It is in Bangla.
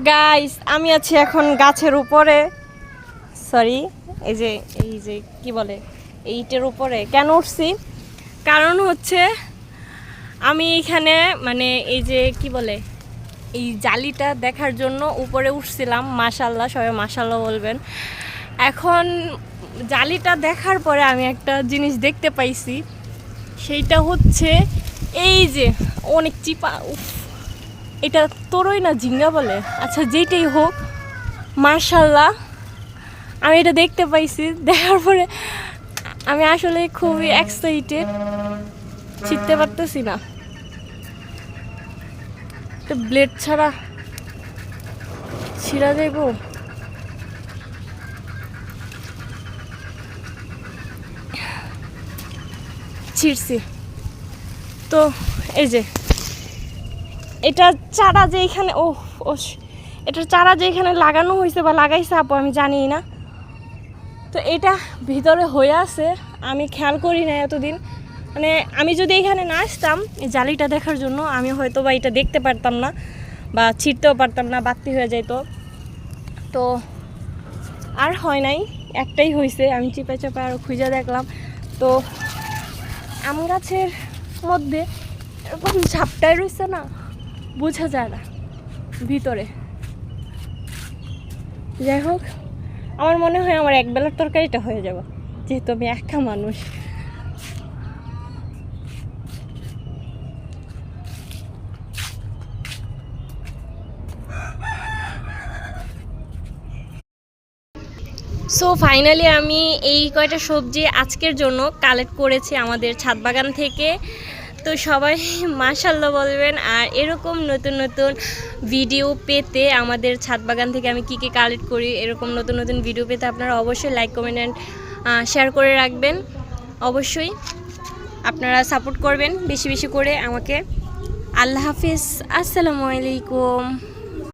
গাইস আমি আছি এখন গাছের উপরে, সরি এই যে কি বলে এইটার উপরে কেন উঠছি, কারণ হচ্ছে আমি এখানে মানে এই যে কি বলে এই জালিটা দেখার জন্য উপরে উঠছিলাম। মাশাল্লাহ, সবাই মাশাল্লাহ বলবেন। এখন জালিটা দেখার পরে আমি একটা জিনিস দেখতে পাইছি, সেইটা হচ্ছে এই যে অনেক চিপা, এটা তোরই না ঝিঙ্গা বলে, আচ্ছা যেটাই হোক, মাশাল্লাহ আমি এটা দেখতে পাইছি। দেখার পরে আমি আসলে খুবই এক্সাইটেড, ছিটতে পারতেছি না, ব্লেড ছাড়া ছিঁড়া যাইব। ছিঁড়ছি তো, এই যে এটার চারা যে এখানে এটার চারা যে এখানে লাগানো হয়েছে বা লাগাইছে আপু আমি জানি না, তো এটা ভিতরে হয়ে আছে, আমি খেয়াল করি না এতদিন। মানে আমি যদি এখানে না আসতাম এই জালিটা দেখার জন্য, আমি হয়তো বা এটা দেখতে পারতাম না বা ছিঁড়তেও পারতাম না, বাড়তি হয়ে যেত। তো আর হয় নাই, একটাই হয়েছে, আমি চিপে চাপে আরও খুঁজে দেখলাম। তো আম গাছের মধ্যে এরকম ঝাপটায় রয়েছে না, বোঝা যায় না ভিতরে। যাই হোক, আমার মনে হয় আমার একবেলার তরকারিটা হয়ে যাবে, যেহেতু আমি একা মানুষ। সো ফাইনালি আমি এই কয়টা সবজি আজকের জন্য কালেক্ট করেছি আমাদের ছাদ বাগান থেকে। তো সবাই মাশাল্লাহ বলবেন, আর এরকম নতুন নতুন ভিডিও পেতে আমাদের ছাদ বাগান থেকে আমি কী কী কালেক্ট করি, এরকম নতুন নতুন ভিডিও পেতে আপনারা অবশ্যই লাইক কমেন্ট অ্যান্ড শেয়ার করে রাখবেন। অবশ্যই আপনারা সাপোর্ট করবেন বেশি বেশি করে আমাকে। আল্লাহ হাফিজ, আসসালামু আলাইকুম।